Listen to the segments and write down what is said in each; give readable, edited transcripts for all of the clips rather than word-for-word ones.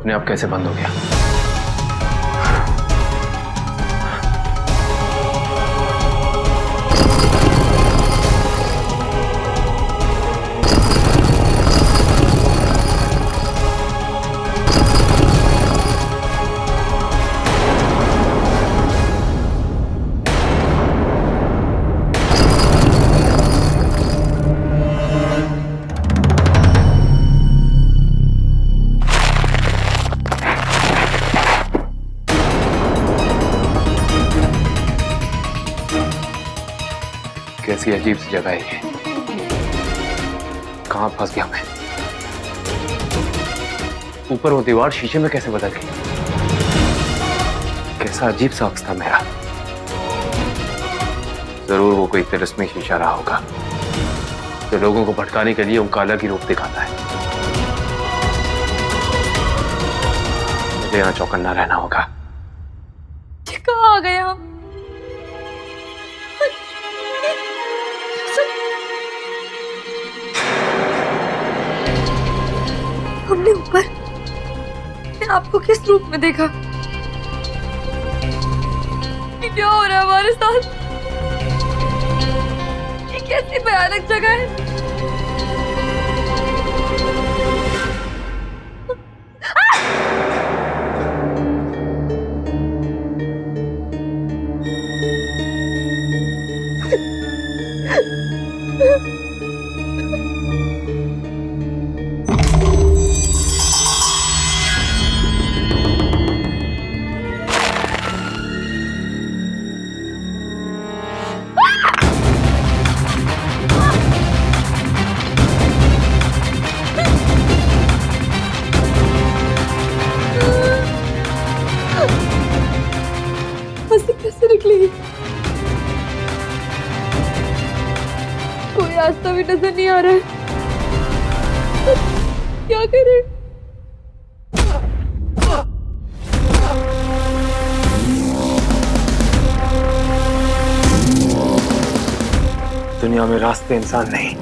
अपने आप कैसे बंद हो गया? कैसी अजीब सी जगह है ये। कहां फंस गया मैं? ऊपर वो दीवार शीशे में कैसे बदल गई? कैसा अजीब सा अक्स था मेरा। जरूर वो कोई तिलिस्मी शीशा रहा होगा जो लोगों को भटकाने के लिए उनका अलग ही रूप दिखाता है। मुझे यहाँ चौकन्ना रहना होगा। कहाँ आ गए हम? हमने ऊपर मैं आपको किस रूप में देखा? ये क्या हो रहा है हमारे साथ? ये कैसी भयानक जगह है? कैसे निकली? कोई रास्ता भी नजर नहीं आ रहा है। क्या करें? दुनिया में रास्ते इंसान नहीं,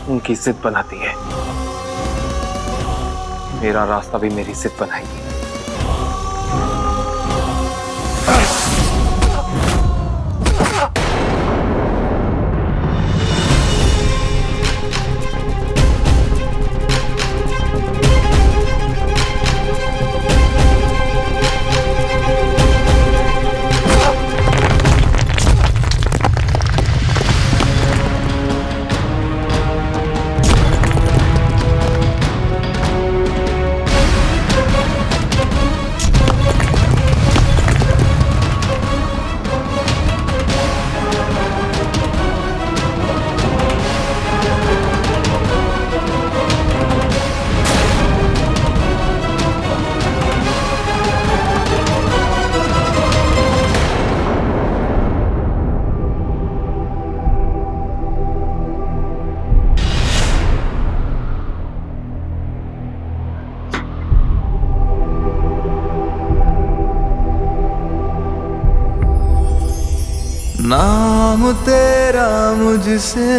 उनकी जिद बनाती है। मेरा रास्ता भी मेरी जिद बनाएगी। नाम तेरा मुझसे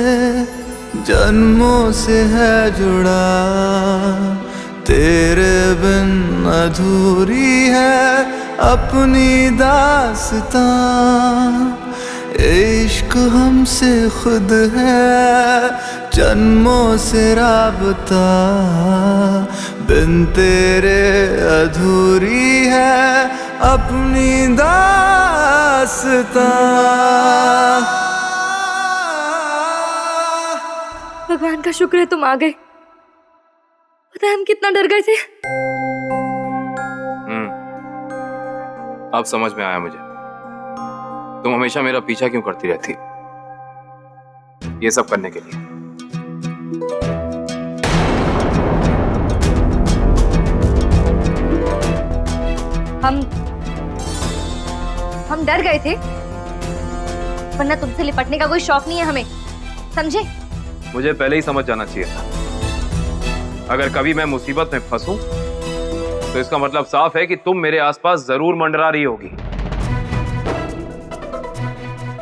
जन्मों से है जुड़ा, तेरे बिन अधूरी है अपनी दास्तां। इश्क हमसे खुद है जन्मों से राबता, बिन तेरे अधूरी है अपनी दास्तां। भगवान का शुक्र है तुम आ गए। पता है हम कितना डर गए थे। अब समझ में आया मुझे, तुम हमेशा मेरा पीछा क्यों करती रहती? ये सब करने के लिए। हम डर गए थे, वरना तुमसे लिपटने का कोई शौक नहीं है हमें, समझे? मुझे पहले ही समझ जाना चाहिए था। अगर कभी मैं मुसीबत में फंसूं तो इसका मतलब साफ है कि तुम मेरे आसपास जरूर मंडरा रही होगी।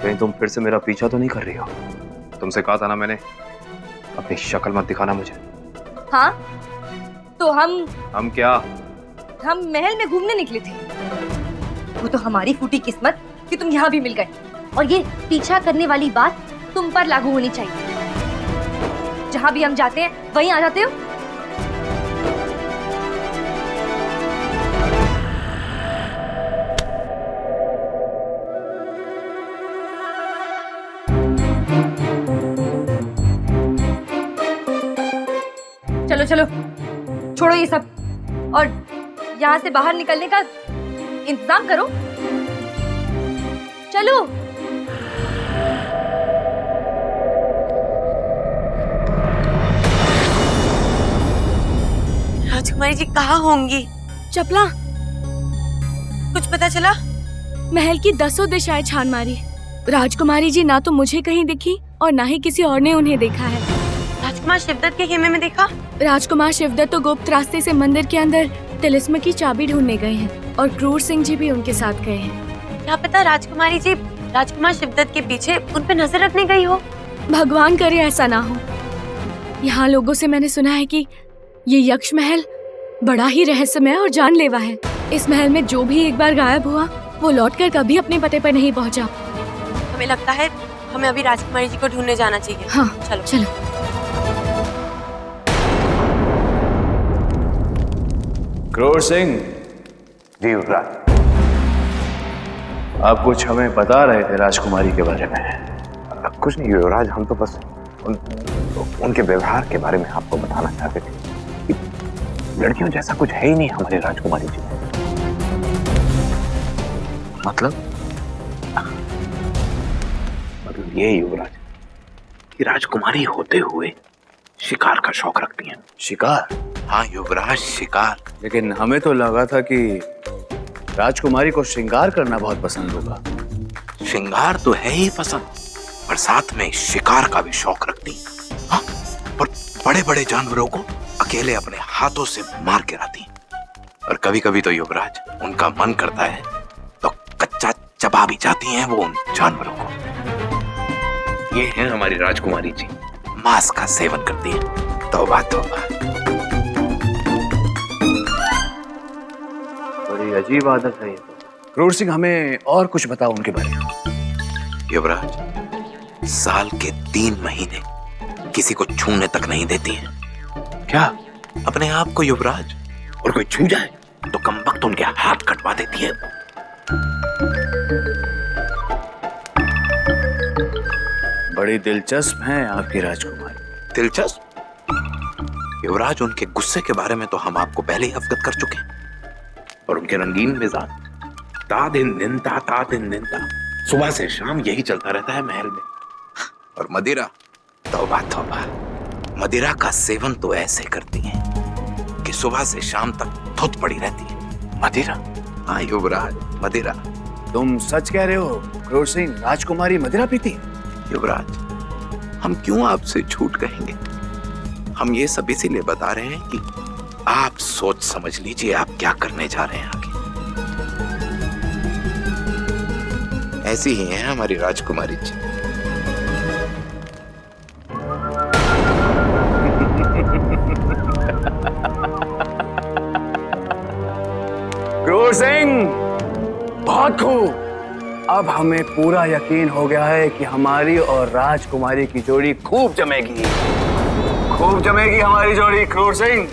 कहीं तुम फिर से मेरा पीछा तो नहीं कर रही हो? तुमसे कहा था ना मैंने, अपनी शक्ल मत दिखाना मुझे। हाँ, तो हम क्या? हम महल में घूमने निकले थे। वो तो हमारी फूटी किस्मत कि तुम यहाँ भी मिल गए, और ये पीछा करने वाली बात तुम पर लागू होनी चाहिए। जहाँ भी हम जाते हैं वहीं आ जाते हो। चलो चलो, छोड़ो ये सब और यहाँ से बाहर निकलने का इंतजाम करो। चलो। राजकुमारी जी कहाँ होंगी? चपला, कुछ पता चला? महल की 10 दिशाएं छान मारी, राजकुमारी जी ना तो मुझे कहीं दिखी और ना ही किसी और ने उन्हें देखा है। राजकुमार शिवदत्त के खेमे में देखा? राजकुमार शिवदत्त तो गुप्त रास्ते से मंदिर के अंदर तिलिस्म की चाबी ढूंढने गए हैं और क्रूर सिंह जी भी उनके साथ गए हैं। क्या पता राजकुमारी जी राजकुमार शिवदत्त के पीछे उन पे नजर रखने गई हो। भगवान करे ऐसा ना हो। यहाँ लोगों से मैंने सुना है कि ये यक्ष महल बड़ा ही रहस्यमय और जानलेवा है। इस महल में जो भी एक बार गायब हुआ वो लौटकर कभी अपने पते पर नहीं पहुँचा। हमें लगता है हमें अभी राजकुमारी जी को ढूंढने जाना चाहिए। हाँ चलो चलो। क्रूर सिंह जी युवराज। आप कुछ हमें बता रहे थे राजकुमारी के बारे में। कुछ नहीं युवराज, हम तो बस उनके व्यवहार के बारे में आपको बताना चाहते थे कि लड़कियों जैसा कुछ है ही नहीं हमारी राजकुमारी जी। मतलब ये युवराज कि राजकुमारी होते हुए शिकार का शौक रखती हैं। शिकार? हाँ युवराज, शिकार। लेकिन हमें तो लगा था कि राजकुमारी को श्रृंगार करना बहुत पसंद होगा। श्रृंगार तो है ही पसंद, पर साथ में शिकार का भी शौक रखती। हाँ, पर बड़े बड़े जानवरों को अकेले अपने हाथों से मार के लाती। और कभी कभी तो युवराज उनका मन करता है तो कच्चा चबा भी जाती हैं वो उन जानवरों को। ये है हमारी राजकुमारी जी, मांस का सेवन करती है। तौबा तौबा। बड़ी अजीब आदत है ये तो। क्रूर सिंह, हमें और कुछ बताओ उनके बारे में। युवराज साल के 3 महीने किसी को छूने तक नहीं देती हैं। क्या? अपने आप को युवराज। और कोई छू जाए तो कमबख्त उनके हाथ कटवा देती है। बड़ी दिलचस्प हैं आपकी राजकुमारी। दिलचस्प? युवराज उनके गुस्से के बारे में तो हम आपको पहले ही अवगत कर चुके हैं। और उनके रंगीन मिजाज, ता दिन निंदा, सुबह से शाम यही चलता रहता है महल में। और मदिरा, तौबा तौबा, मदिरा का सेवन तो ऐसे करती हैं कि सुबह से शाम तक धुत पड़ी रहती है। मदिरा? हाँ युवराज, मदिरा। तुम सच कह रहे हो क्रूर सिंह, राजकुमारी मदिरा पीती? युवराज, हम क्यों आपसे झूठ कहेंगे? हम ये सब इसीलिए बता रहे हैं कि आप सोच समझ लीजिए आप क्या करने जा रहे हैं आगे। ऐसी ही है हमारी राजकुमारी जी। क्रूर सिंह, बहुत खूब। अब हमें पूरा यकीन हो गया है कि हमारी और राजकुमारी की जोड़ी खूब जमेगी। खूब जमेगी हमारी जोड़ी क्रूर सिंह।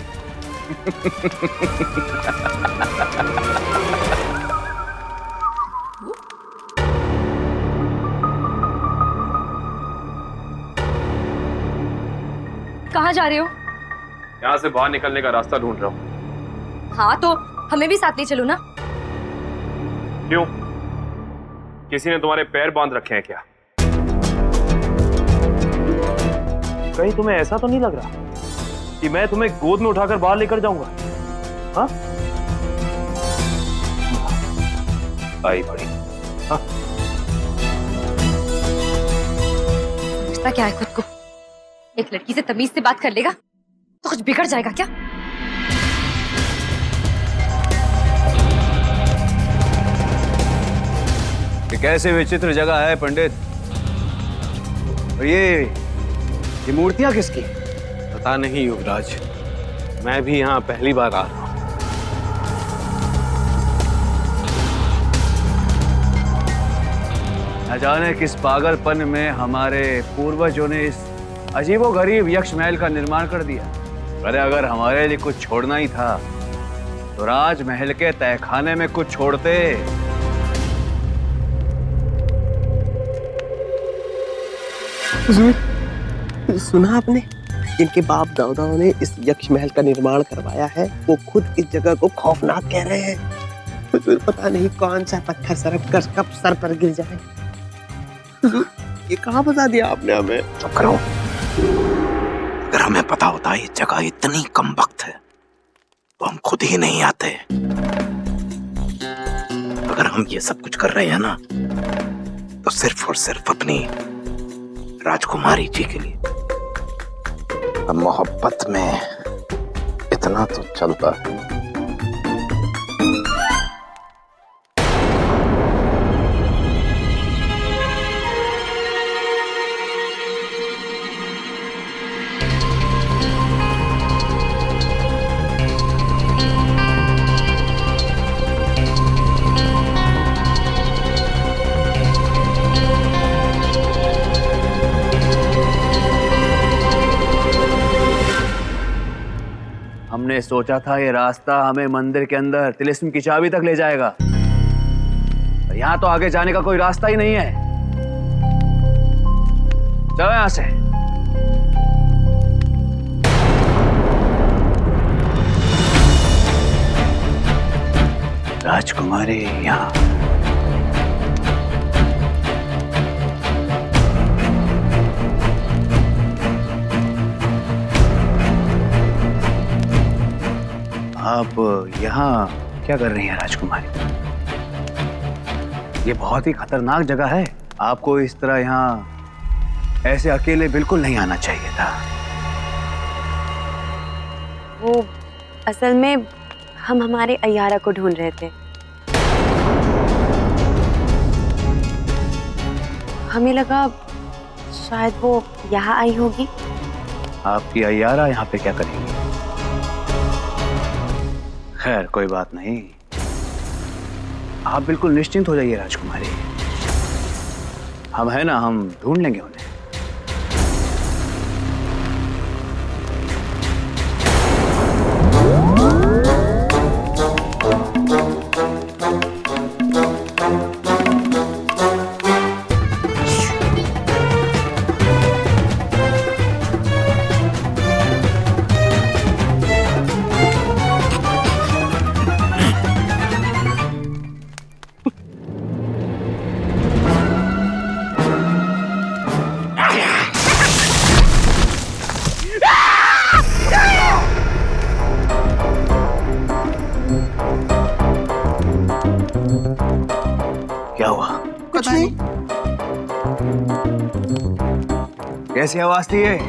कहाँ जा रहे हो? यहाँ से बाहर निकलने का रास्ता ढूंढ रहा हूँ। हाँ तो हमें भी साथ ले चलो ना। क्यों? किसी ने तुम्हारे पैर बांध रखे हैं क्या? कहीं तुम्हें ऐसा तो नहीं लग रहा कि मैं तुम्हें गोद में उठाकर बाहर लेकर जाऊंगा? हाँ? आई बड़ी। हाँ? समझता क्या है खुद को? एक लड़की से तमीज से बात कर लेगा तो कुछ बिगड़ जाएगा क्या? ये कैसे विचित्र जगह है पंडित। और ये मूर्तियां किसकी? पता नहीं युवराज, मैं भी यहाँ पहली बार आ रहा हूँ। न जाने किस पागलपन में हमारे पूर्वजों ने इस अजीबोगरीब यक्ष महल का निर्माण कर दिया। अरे अगर हमारे लिए कुछ छोड़ना ही था तो राजमहल के तहखाने में कुछ छोड़ते। हुजूर, सुना आपने? जिनके बाप दादाओं ने इस यक्ष महल का निर्माण करवाया है वो खुद इस जगह को खौफनाक कह रहे हैं। हुजूर, पता नहीं कौन सा पत्थर सरक कर कब सर पर गिर जाए। हुजूर, ये कहाँ बता दिया आपने हमें? चुप करो। अगर हमें पता होता ये जगह इतनी कम वक्त है तो हम खुद ही नहीं आते। अगर हम ये सब कुछ कर रहे हैं ना तो सिर्फ और सिर्फ अपनी राजकुमारी जी के लिए। अब मोहब्बत में इतना तो चलता है। हमने सोचा था ये रास्ता हमें मंदिर के अंदर तिलिस्म की चाबी तक ले जाएगा, पर यहाँ तो आगे जाने का कोई रास्ता ही नहीं है। चलो यहाँ से। राजकुमारी यहाँ। आप यहाँ क्या कर रही हैं राजकुमारी? ये बहुत ही खतरनाक जगह है। आपको इस तरह यहाँ ऐसे अकेले बिल्कुल नहीं आना चाहिए था। वो असल में हम हमारे अय्यारा को ढूंढ रहे थे। हमें लगा शायद वो यहाँ आई होगी। आपकी अय्यारा यहाँ पे क्या करेगी? खैर कोई बात नहीं, आप बिल्कुल निश्चिंत हो जाइए राजकुमारी। हम है ना, हम ढूंढ लेंगे उन्हें। क्या हुआ? कुछ नहीं। कैसी आवाज थी ये?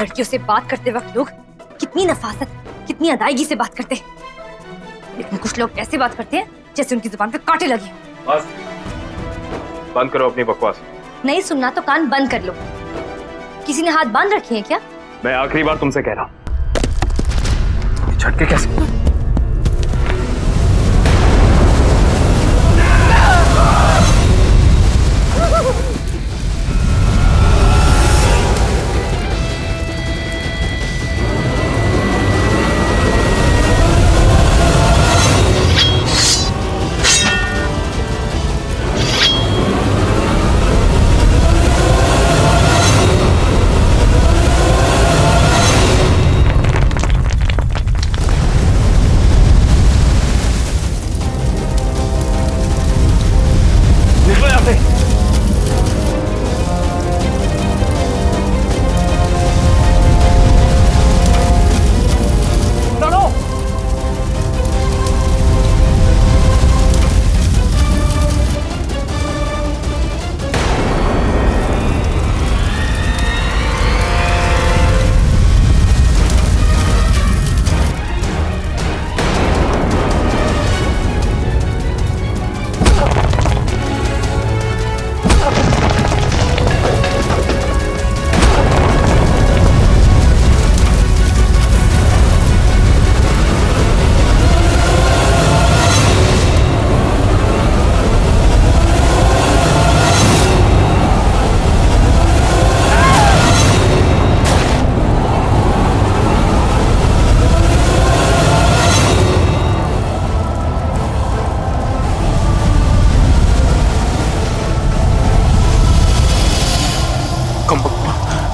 लड़कियों से बात करते वक्त लोग कितनी नफासत, कितनी अदायगी से बात करते हैं, लेकिन कुछ लोग ऐसे बात करते हैं जैसे उनकी जुबान पे कांटे लगे हों। बस बंद करो अपनी बकवास। नहीं सुनना तो कान बंद कर लो। किसी ने हाथ बांध रखे हैं क्या? मैं आखिरी बार तुमसे कह रहा हूं। ये झटके कैसे?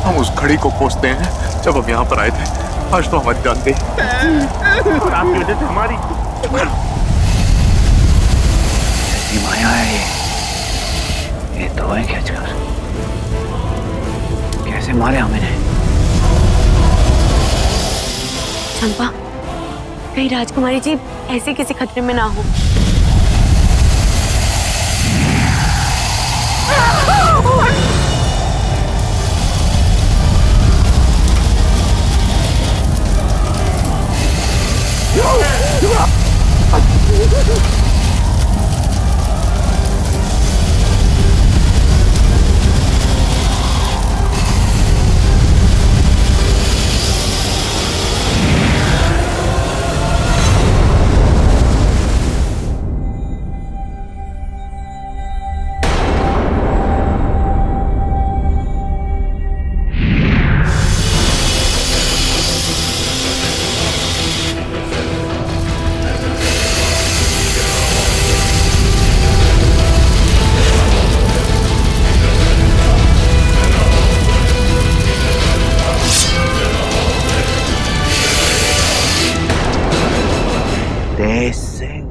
हम उस घड़ी को कोसते हैं जब हम यहाँ पर आए थे। आज तो हमारी जान गई और आपकी वजह से हमारी। ऐसी माया है ये तो है क्या कर, कैसे मारे हमें ने? चंपा, कहीं राजकुमारी जी ऐसे किसी खतरे में ना हो। तेज सिंह,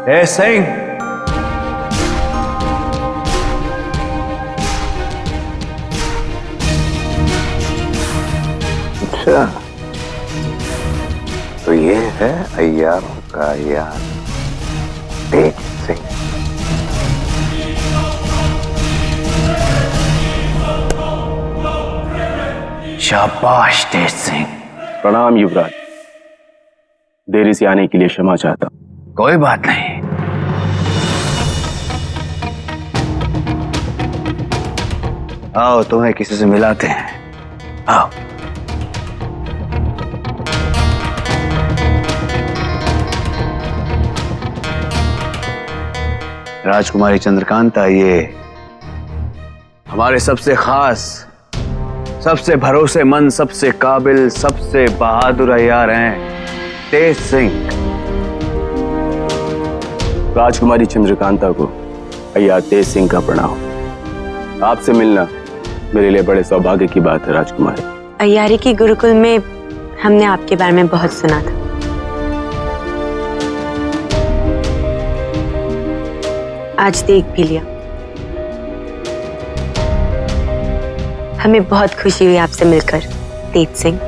तेज सिंह, अच्छा, तो ये है अय्यारों का यार तेज सिंह। शाबाश तेज सिंह। प्रणाम युवराज, देरी से आने के लिए क्षमा चाहता हूं। कोई बात नहीं। आओ तुम्हें किसी से मिलाते हैं, आओ। राजकुमारी चंद्रकांता ये हमारे सबसे खास, सबसे भरोसेमंद, सबसे काबिल, सबसे बहादुर अय्यार हैं, तेज सिंह। राजकुमारी चंद्रकांता को अय्यार तेज सिंह का प्रणाम। आपसे मिलना मेरे लिए बड़े सौभाग्य की बात है राजकुमारी। अय्यारी की गुरुकुल में हमने आपके बारे में बहुत सुना था। आज देख भी लिया। हमें बहुत खुशी हुई आपसे मिलकर तेज सिंह।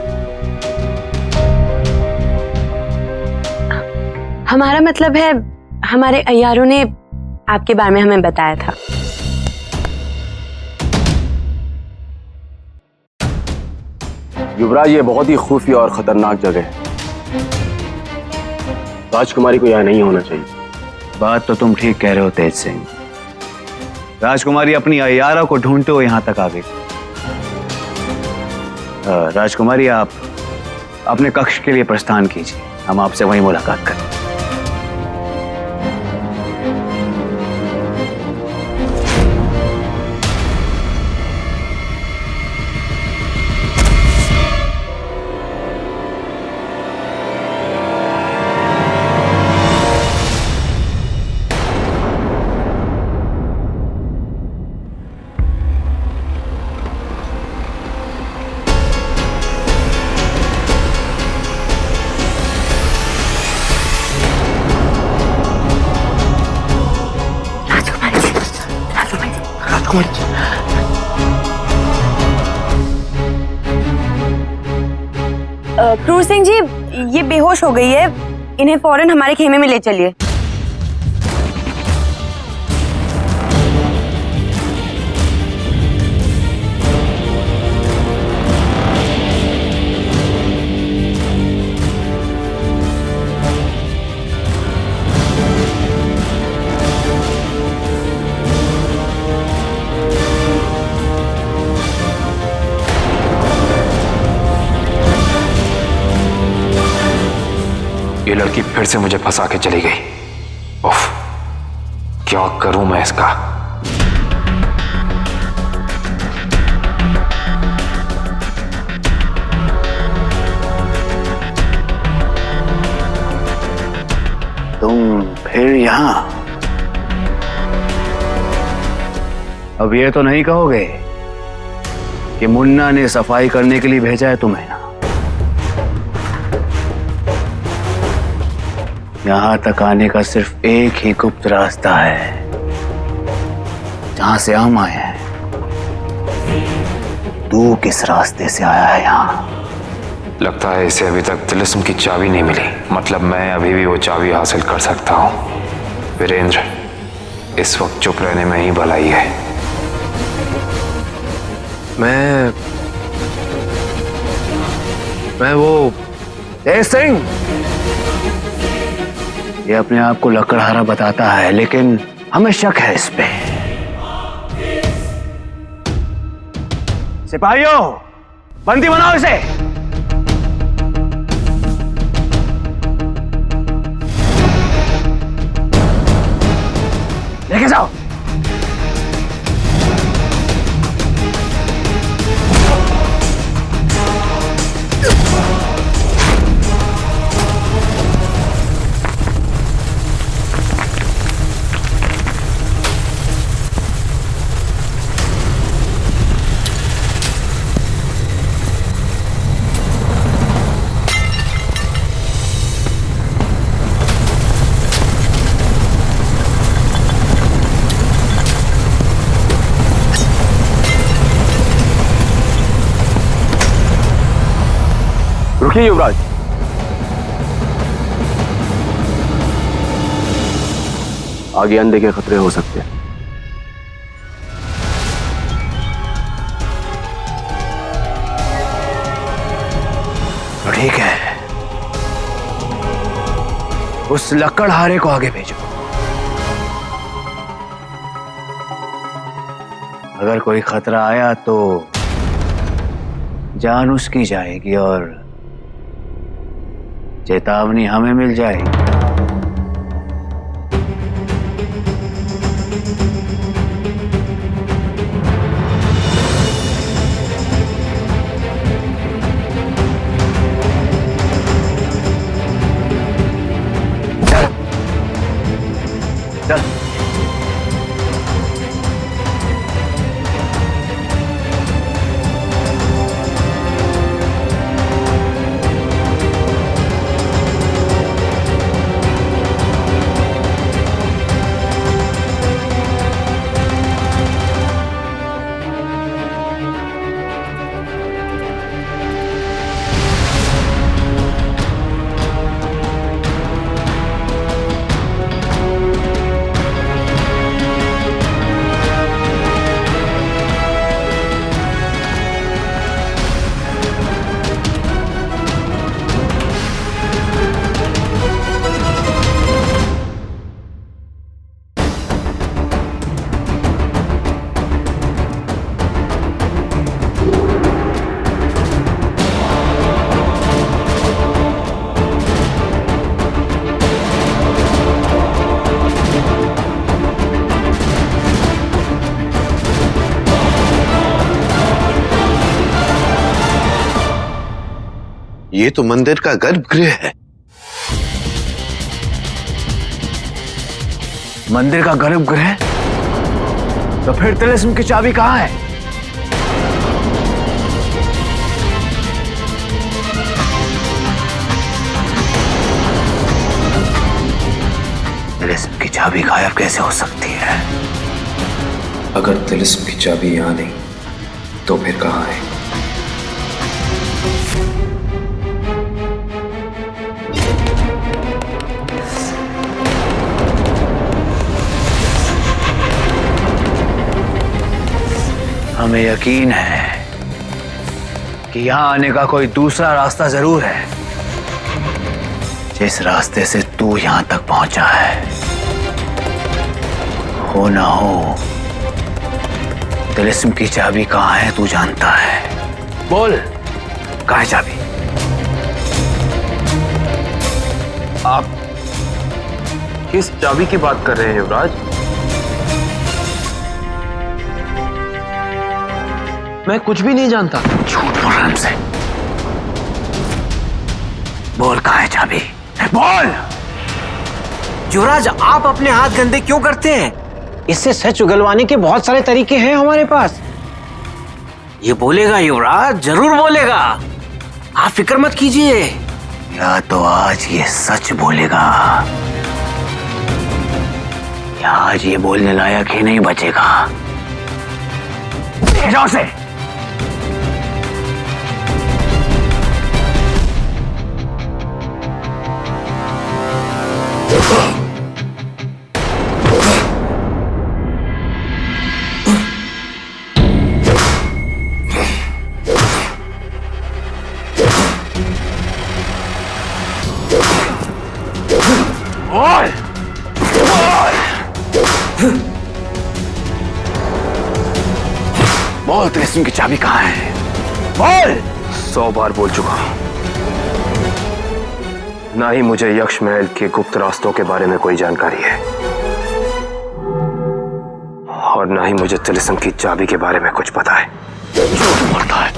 हमारा मतलब है, हमारे अय्यारों ने आपके बारे में हमें बताया था। युवराज, ये बहुत ही खुफिया और खतरनाक जगह है। राजकुमारी को यहाँ नहीं होना चाहिए। बात तो तुम ठीक कह रहे हो तेज सिंह। राजकुमारी अपनी अय्यारा को ढूंढते हुए यहाँ तक आ गई। राजकुमारी, आप अपने कक्ष के लिए प्रस्थान कीजिए, हम आपसे वहीं मुलाकात करें। क्रूर सिंह जी, ये बेहोश हो गई है, इन्हें फौरन हमारे खेमे में ले चलिए। ये लड़की फिर से मुझे फंसा के चली गई। उफ, क्या करूं मैं इसका? तुम फिर यहाँ? अब ये तो नहीं कहोगे कि मुन्ना ने सफाई करने के लिए भेजा है तुम्हें? यहां तक आने का सिर्फ एक ही गुप्त रास्ता है, जहां से हम आए हैं। तू किस रास्ते से आया है यहाँ? लगता है इसे अभी तक तिलिस्म की चाबी नहीं मिली। मतलब मैं अभी भी वो चाबी हासिल कर सकता हूँ। वीरेंद्र, इस वक्त चुप रहने में ही भलाई है। मैं वो तेज सिंह, ये अपने आप को लकड़हारा बताता है, लेकिन हमें शक है इस पे। सिपाहियों, बंदी बनाओ इसे। लेके जाओ। रुकिए युवराज, आगे अंधे के खतरे हो सकते हैं। ठीक है, उस लकड़हारे को आगे भेजो। अगर कोई खतरा आया तो जान उसकी जाएगी और चेतावनी हमें मिल जाएगी। चल चल। ये तो मंदिर का गर्भगृह है। मंदिर का गर्भगृह? तो फिर तिलिस्म की चाबी कहाँ है? तिलिस्म की चाबी गायब कैसे हो सकती है? अगर तिलिस्म की चाबी यहां नहीं तो फिर कहां है? हमें यकीन है कि यहां आने का कोई दूसरा रास्ता जरूर है। जिस रास्ते से तू यहां तक पहुंचा है, हो ना हो तिलिस्म की चाबी कहां है तू जानता है। बोल, कहां है चाबी? आप किस चाबी की बात कर रहे हैं युवराज? मैं कुछ भी नहीं जानता। झूठ बोल रहा हमसे। बोल, कहां है चाबी? बोल। युवराज, आप अपने हाथ गंदे क्यों करते हैं? इससे सच उगलवाने के बहुत सारे तरीके हैं हमारे पास। ये बोलेगा युवराज, जरूर बोलेगा, आप फिक्र मत कीजिए। या तो आज ये सच बोलेगा या आज ये बोलने लायक ही नहीं बचेगा। जाओ से। बोल, तिलिस्म की चाबी कहां है? बोल। 100 बार बोल चुका हूं। ना ही मुझे यक्ष महल के गुप्त रास्तों के बारे में कोई जानकारी है और ना ही मुझे तिलिस्म की चाबी के बारे में कुछ पता है। झूठ बोलता है।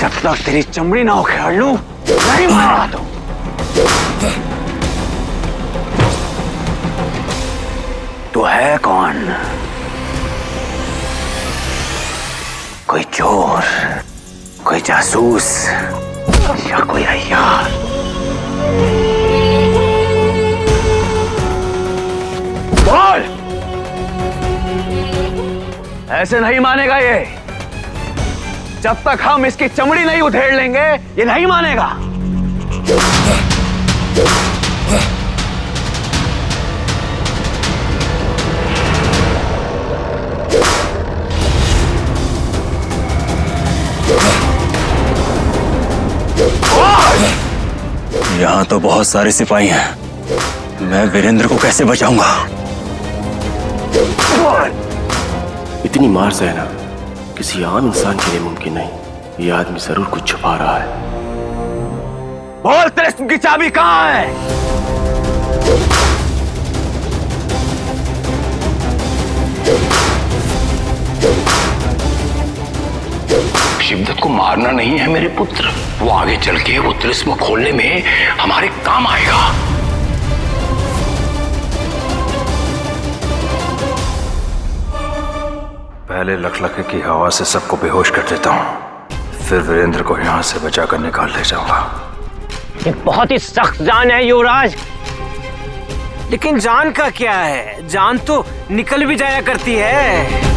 जब तक तेरी चमड़ी ना उखेड़ लूं, नहीं मारा तो। तू है कौन? कोई चोर, कोई जासूस या कोई अय्यार? बोल। ऐसे नहीं मानेगा ये। जब तक हम इसकी चमड़ी नहीं उधेड़ लेंगे, ये नहीं मानेगा। यहाँ तो बहुत सारे सिपाही हैं। मैं वीरेंद्र को कैसे बचाऊंगा? इतनी मार सहना किसी आम इंसान के लिए मुमकिन नहीं। ये आदमी जरूर कुछ छुपा रहा है। बोल, तिलिस्म की चाबी कहां है? शिवदत्त को मारना नहीं है मेरे पुत्र, वो आगे चल के वो तिलिस्म खोलने में हमारे काम आएगा। पहले लखलखे की हवा से सबको बेहोश कर देता हूँ, फिर वीरेंद्र को यहाँ से बचाकर निकाल ले जाऊंगा। ये बहुत ही सख्त जान है युवराज, लेकिन जान का क्या है, जान तो निकल भी जाया करती है।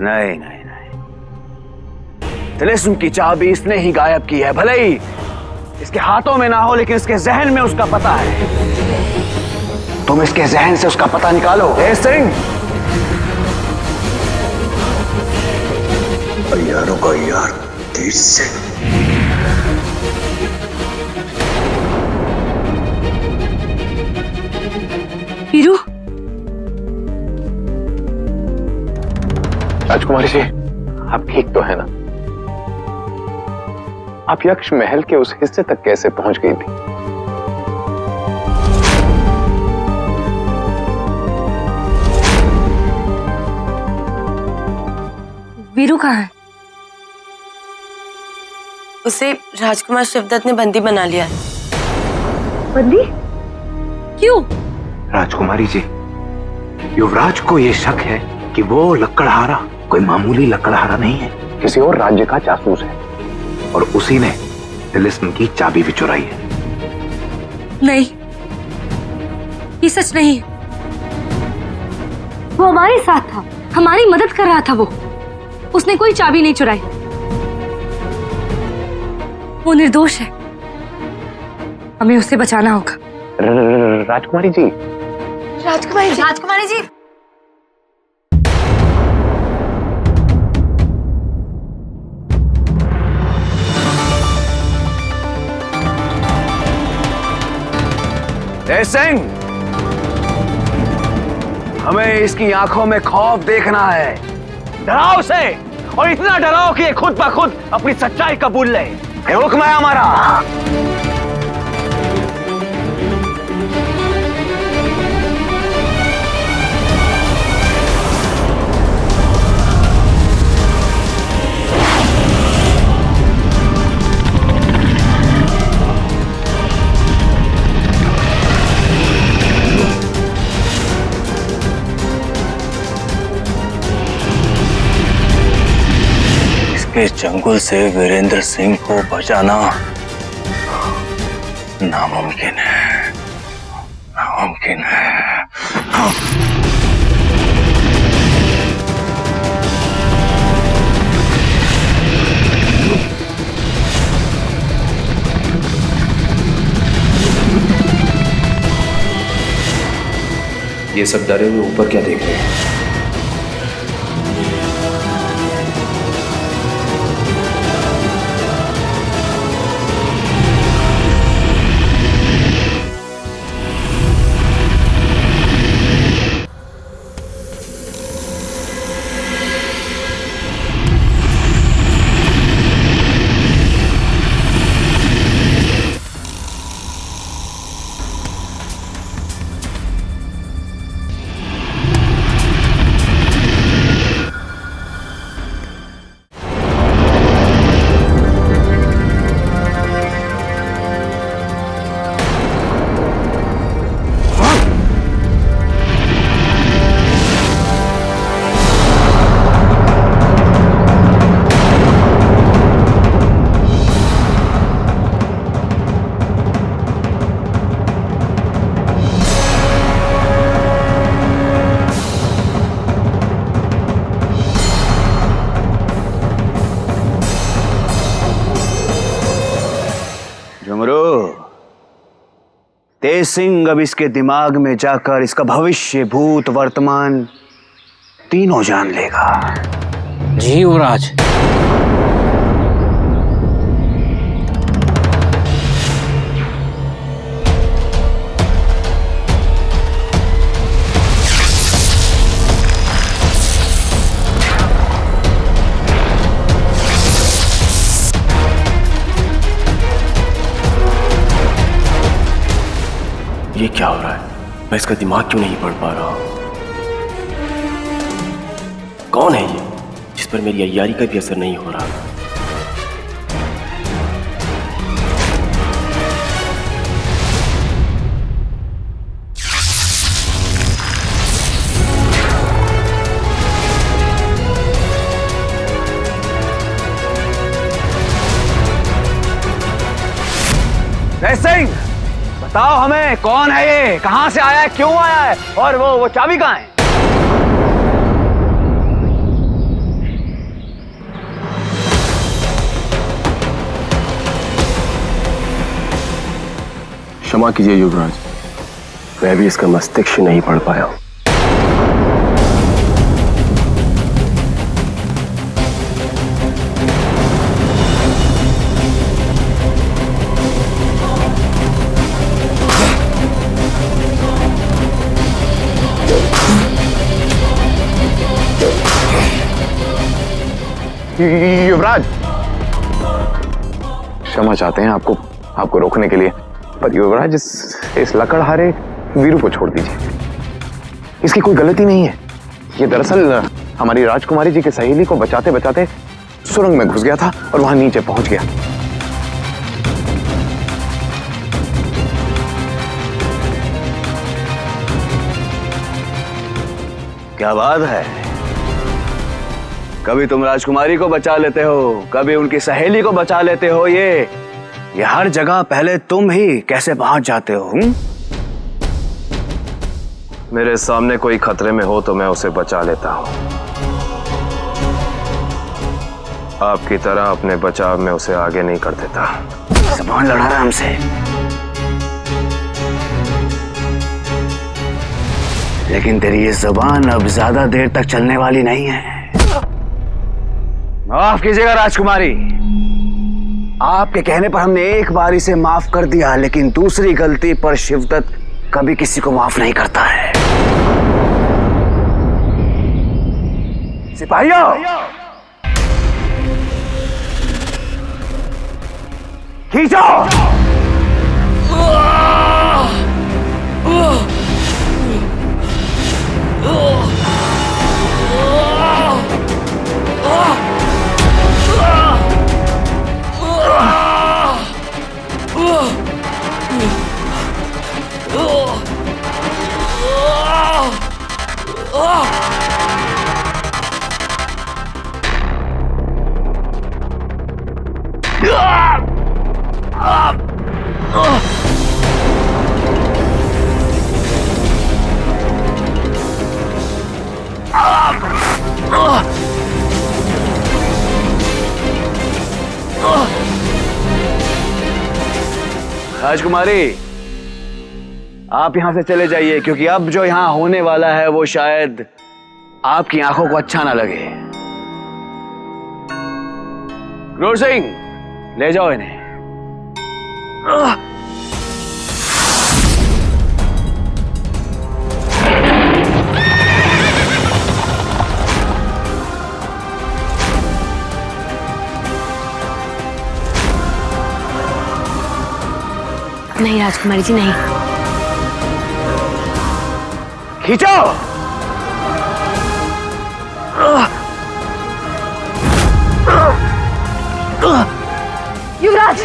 नहीं नहीं नहीं, तिलिस्म की चाबी इसने ही गायब की है। भले ही इसके हाथों में ना हो, लेकिन इसके जहन में उसका पता है। तुम इसके जहन से उसका पता निकालो। हे सिंह, यारों का यार तेज से। वीरू, राजकुमारी जी, आप ठीक तो है ना? आप यक्ष महल के उस हिस्से तक कैसे पहुंच गई थी? वीरू कहाँ है? उसे राजकुमार शिवदत्त ने बंदी बना लिया है। बंदी? क्यों? राजकुमारी जी, युवराज को ये शक है कि वो लकड़हारा कोई मामूली लकड़हारा नहीं है, किसी और राज्य का जासूस है और उसी ने तिलिस्म की चाबी भी चुराई है। नहीं, ये सच नहीं है। वो हमारे साथ था, हमारी मदद कर रहा था। वो उसने कोई चाबी नहीं चुराई। वो निर्दोष है, हमें उसे बचाना होगा। राजकुमारी जी, राजकुमारी जी। जय सिंह, हमें इसकी आंखों में खौफ देखना है। डराओ उसे और इतना डराओ कि ये खुद ब खुद अपनी सच्चाई कबूल ले। ये हुक्म है हमारा। इस जंगल से वीरेंद्र सिंह को बचाना नामुमकिन है, नामुमकिन है। ये सब डरे हुए ऊपर क्या देख रहे हैं? तेज सिंह अब इसके दिमाग में जाकर इसका भविष्य, भूत, वर्तमान तीनों जान लेगा। जी युवराज। ये क्या हो रहा है? मैं इसका दिमाग क्यों नहीं पढ़ पा रहा हूं? कौन है ये जिस पर मेरी अय्यारी का भी असर नहीं हो रहा? जय सिंह, बताओ हमें कौन है ये, कहां से आया है, क्यों आया है और वो चाबी कहां है? क्षमा कीजिए युवराज, मैं भी इसका मस्तिष्क नहीं पढ़ पाया हूं। युवराज, क्षमा चाहते हैं आपको रोकने के लिए, पर युवराज इस लकड़हारे वीरू को छोड़ दीजिए। इसकी कोई गलती नहीं है। ये दरअसल हमारी राजकुमारी जी की सहेली को बचाते बचाते सुरंग में घुस गया था और वहां नीचे पहुंच गया। क्या बात है, कभी तुम राजकुमारी को बचा लेते हो, कभी उनकी सहेली को बचा लेते हो। ये हर जगह पहले तुम ही कैसे पहुंच जाते हो? मेरे सामने कोई खतरे में हो तो मैं उसे बचा लेता हूं। आपकी तरह अपने बचाव में उसे आगे नहीं कर देता। ज़बान लड़ा रहा हमसे। लेकिन तेरी ये ज़बान अब ज्यादा देर तक चलने वाली नहीं है। माफ कीजिएगा राजकुमारी, आपके कहने पर हमने एक बार इसे माफ कर दिया, लेकिन दूसरी गलती पर शिवदत्त कभी किसी को माफ नहीं करता है। सिपाहियों, खींचो। राजकुमारी, आप यहां से चले जाइए, क्योंकि अब जो यहां होने वाला है वो शायद आपकी आंखों को अच्छा ना लगे। क्रूर सिंह, ले जाओ इन्हें। नहीं राजकुमारी जी, नहीं। खींचो। युवराज,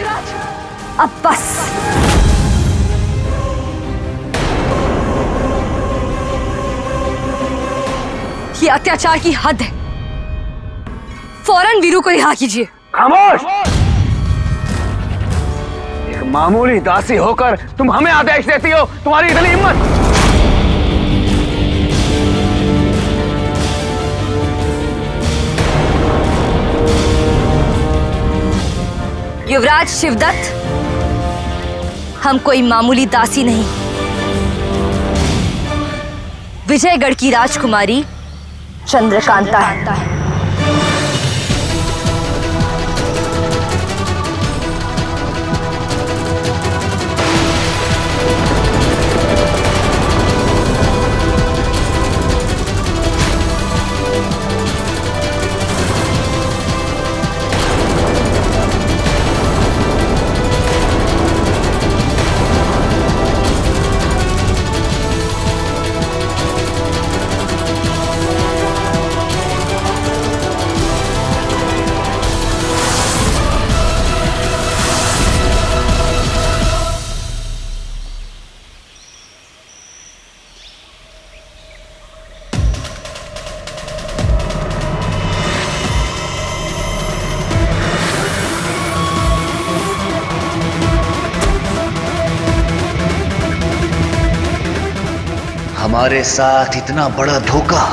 अब बस। ये अत्याचार की हद है। फौरन वीरू को रिहा कीजिए। खामोश! एक मामूली दासी होकर तुम हमें आदेश देती हो? तुम्हारी इतनी हिम्मत! युवराज शिवदत्त, हम कोई मामूली दासी नहीं, विजयगढ़ की राजकुमारी चंद्रकांता है। हमारे साथ इतना बड़ा धोखा